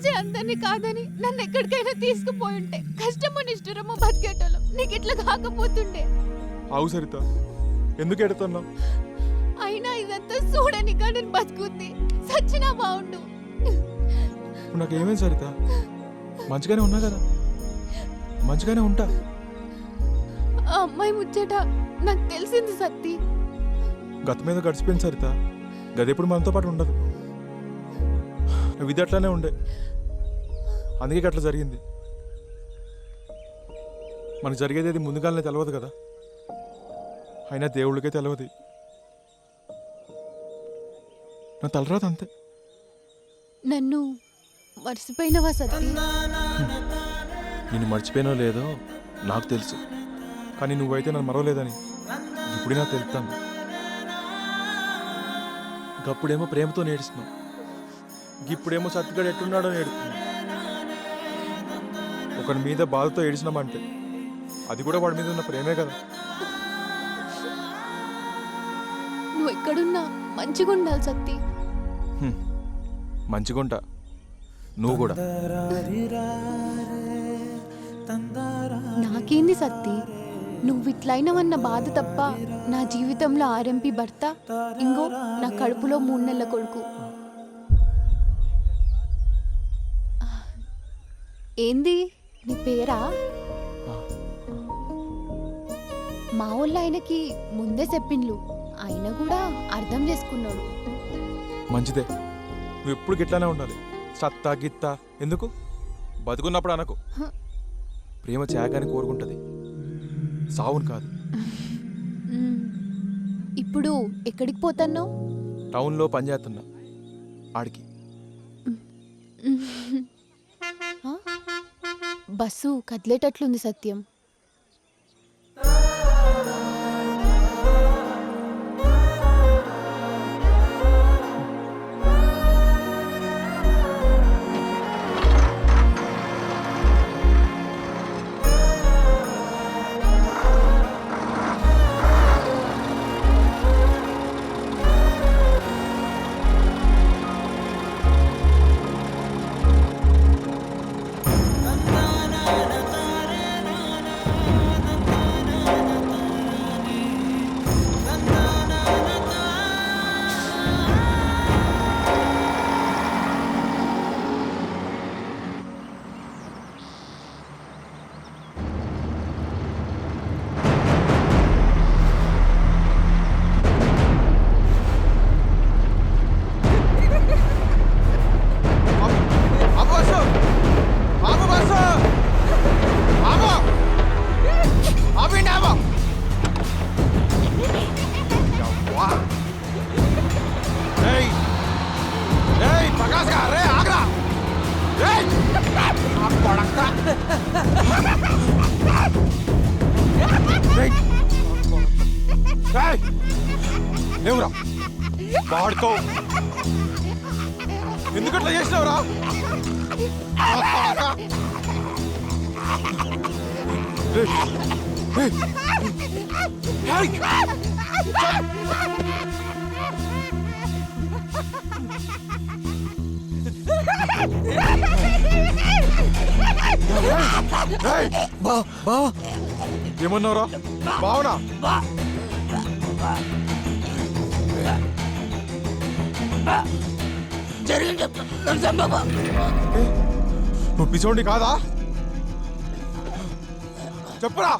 చూసే అందరినీ కాదని నన్ను ఎక్కడికైనా తీసుకుపోయి ఉంటే కష్టమో నిష్ఠురమో బతికేటోళ్ళం. నీకు ఇట్లా కాకపోతుండే. అవు సరిత, ఎందుకు ఎడుతున్నావు? అయినా ఇదంతా చూడని కానీ బతుకుంది. సచ్చినా బాగుండు. ఇప్పుడు నాకేమేం సరిత? మంచిగానే ఉన్నా కదా, మంచిగానే ఉంటా. ఆ అమ్మాయి ముచ్చట నాకు తెలిసింది సత్తి. గత మీద గడిచిపోయింది సరిత, గదెప్పుడు మనతో పాటు ఉండదు. విధి అట్లానే ఉండే, అందుకే అట్లా జరిగింది. మనకు జరిగేది అది ముందుగానే తెలియదు కదా, అయినా దేవుళ్ళకే తెలియదు. నా తలరాదు అంతే. నన్ను మర్చిపోయినవా సత్తి? నేను మర్చిపోయినో లేదో నాకు తెలుసు, కానీ నువ్వైతే నన్ను మరవలేదని ఇప్పుడే నాకు తెలుస్తాను. గప్పుడేమో ప్రేమతో నేడుస్తున్నావు, ఇప్పుడేమో సత్తిగడు ఎట్టున్నాడో నేడుతున్నావు. ఒకరి మీద బాధతో ఏడిచినామంటే అది కూడా వాడి మీద ఉన్న ప్రేమే కదా. నువ్వు ఎక్కడున్నా మంచిగా ఉండాలి సత్తి. మంచిగుంటా, నువ్వు కూడా. నాకేంది సత్తి, నువ్వు ఇట్లయినవన్న బాధ తప్ప నా జీవితంలో ఆర్ఎంపీ భర్త, ఇంకో నా కడుపులో 3 నెలల కొడుకు. ఏంది నీ పేరా? మా వాళ్ళ ఆయనకి ముందే చెప్పిండ్లు, ఆయన కూడా అర్థం చేసుకున్నాడు. మంచిదే, నువ్వు ఎప్పుడు గిట్లానే ఉండాలి. సత్తా గిత్తా ఎందుకు? బతుకున్నప్పుడు అనకు. ప్రేమ త్యాగాన్ని కోరుకుంటుంది, సావును కాదు. ఇప్పుడు ఎక్కడికి పోతున్నావు? టౌన్లో పనిచేస్తున్నా, ఆడికి. బస్సు కదిలేటట్లుంది సత్యం. లేవురా, వాడుకో. ఎందుకట్లా చేసినావురా? ఏమన్నావురా? బావునా? జరిగింది చెప్తా. నువ్వు పిచ్చోండి కాదా? చెప్పురా,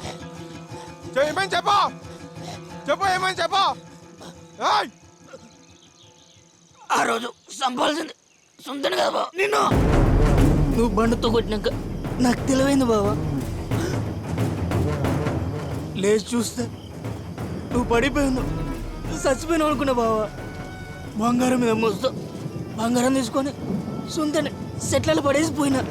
ఏమని చెప్పా? చెప్పు, ఏమని చెప్పా? ఆ రోజు సంపాల్సింది సొంతని కదా బావ. నిన్ను నువ్వు బండుతో కొట్టినాక నాకు తెలివైంది బావా. లేచి చూస్తే నువ్వు పడిపోయినావు, చచ్చిపోయినావు అనుకున్నా బావా. బంగారం మీద మోస్తూ బంగారం తీసుకొని సొంతని సెట్లలో పడేసిపోయినా.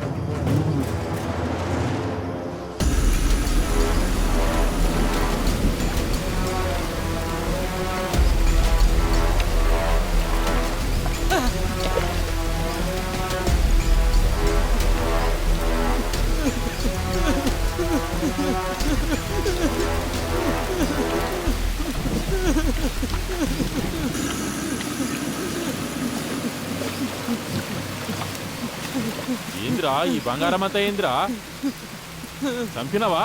ఏందిరా ఈ బంగారం అంతా ఏందిరా? చంపినావా?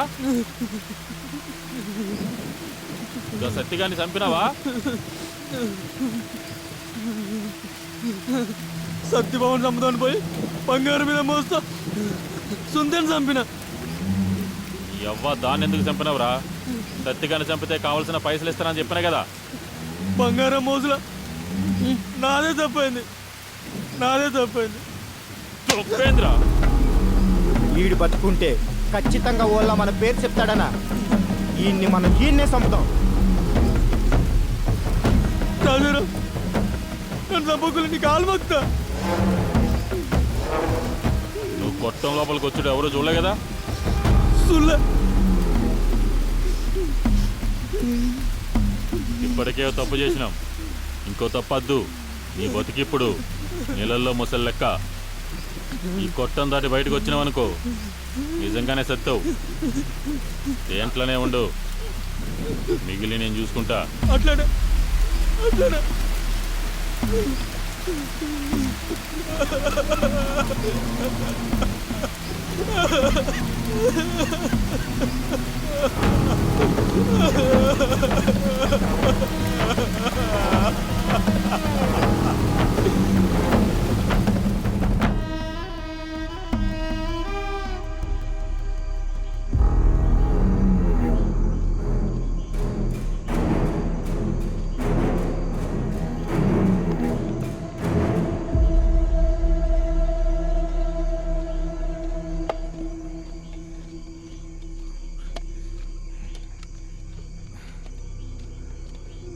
ఇంకా సత్తిగాని చంపినావా? సత్యభావన్ చంపుతాను పోయి బంగారం మీద మోస్తా సుందరిని చంపిన. ఎవ్వ దాన్ని ఎందుకు చంపినావురా? సత్తిగాని చంపితే కావాల్సిన పైసలు ఇస్తానని చెప్పినా కదా. బంగారం మోసుల నాదే తప్పైంది. తప్పేంద్రా? వీడు బతుకుంటే ఖచ్చితంగా ఓళ్ళ మన పేరు చెప్తాడనా? ఈయన్ని మనం ఈయన్నే చంపుతాం. రాజారావు నన్ను చంపకులు నీ కాలు మొక్తా. నువ్వు కొట్టం లోపలికి వచ్చాడు ఎవరు చూడలే కదా. సుల్ల ఇప్పటికే ఓ తప్పు చేసినాం, ఇంకో తప్పద్దు. నీ బతికిప్పుడు నీళ్ళల్లో ముసలి లెక్క. ఈ కొట్టం దాటి బయటకు వచ్చినావనుకో నిజంగానే సత్తావు. దేంట్లోనే ఉండు, మిగిలి నేను చూసుకుంటా. అట్లానే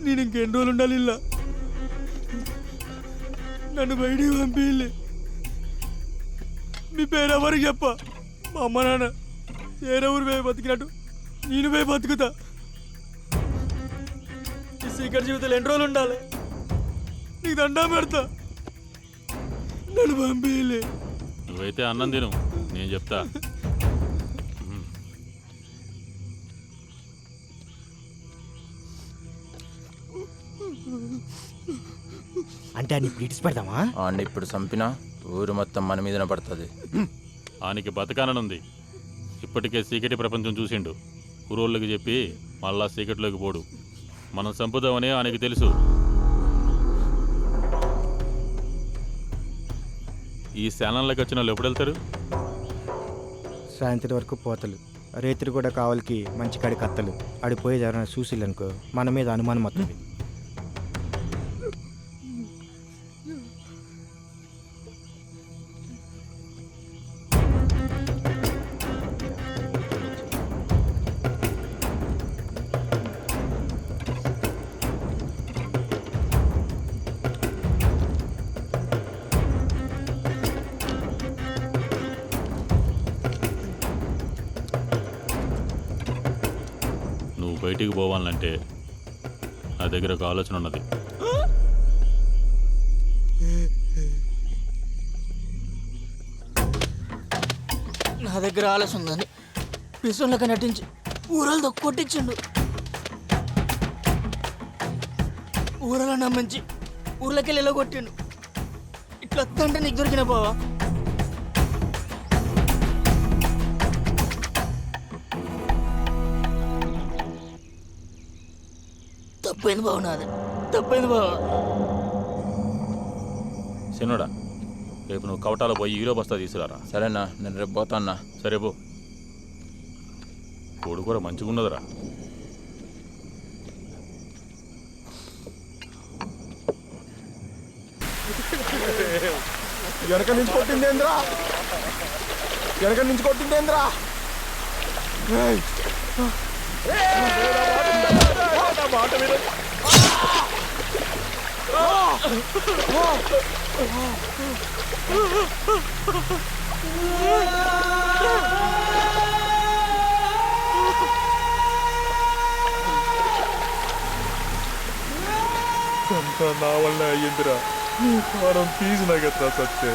నేను ఇంకెన్ని రోజులు ఉండాలి ఇలా? నన్ను బయటికి పంపిల్లి. మీ పేరు ఎవరికి చెప్ప? మా అమ్మ నాన్న వేరే ఊరు పోయి బతికినట్టు నేను పోయి బతుకుతా. ఈ సీకర్ జీవితంలో ఎన్ని రోజులు ఉండాలి? నీకు దండం పెడతా. నన్ను పంపిల్లి. నువ్వైతే అన్నం తిను, నేను చెప్తా. అంటే అన్ని బ్రిటిష్ పెడదామా? ఆడిని ఇప్పుడు చంపినా ఊరు మొత్తం మన మీదనే పడుతుంది. ఆయనకి బతకాననుంది. ఇప్పటికే సీకటి ప్రపంచం చూసిండు. ఊరోళ్ళకి చెప్పి మళ్ళా సీకట్లోకి పోడు. మనం చంపుదామని ఆయనకి తెలుసు. ఈ శానంలోకి వచ్చిన వాళ్ళు ఎప్పుడు వెళ్తారు? సాయంత్రం వరకు పోతలు, రేతులు కూడా కావాలికి మంచి కాడి కత్తలు. ఆడిపోయేది ఎవరైనా చూసిల్లనుకో మన మీద అనుమానం వస్తుంది. నువ్వు బయటికి పోవాలంటే నా దగ్గర ఒక ఆలోచన ఉన్నది. నా దగ్గర ఆలస్యం ఉందని పిసోన్లకి నటించి ఊరలతో కొట్టించిండు. ఊరలో నమ్మించి ఊర్లోకి వెళ్ళి కొట్టిండు. ఇట్లా వద్దంటే నీకు దొరికిన బావా. తప్పైంది బావ, నాది తప్పైంది బావా. సిన్నోడా, రేపు నువ్వు కవటాలో పోయి హీరో బస్తా తీసుకురారా. సరేనా, నేను రేపు పోతాన్నా. సరే పో. కోడికూర మంచిగా ఉన్నదిరా. వెనక నుంచి కొట్టిందేంద్రా? మాట మీద అంతా నా వల్ల అయ్యిందిరా. వారం ఫీజు నాగట్రా సత్తే.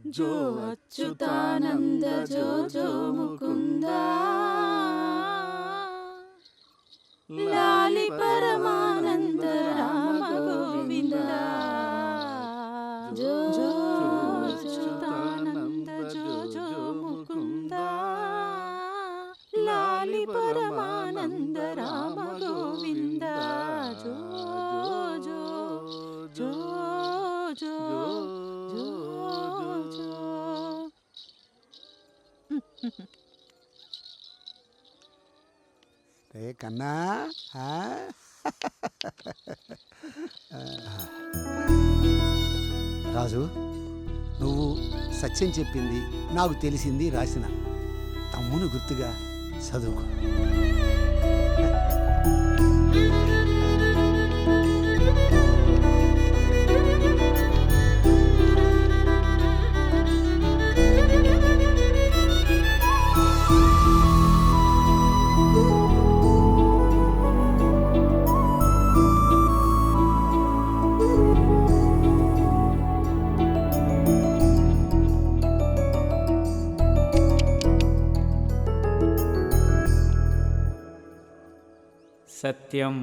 జో అచ్యుతానంద జో జో ముకుంద లాలి పరమానంద రామ గోవింద జో జో అచ్యుతానంద జో జో ముకుంద లాలి పరమానంద రామ గోవింద జో జో జో జో జో జో. రే కన్నా ఆ? రాజు నువ్వు సత్యం చెప్పింది నాకు తెలిసింది రాసిన తమ్ముని గుర్తుగా చదువుకో. సత్యం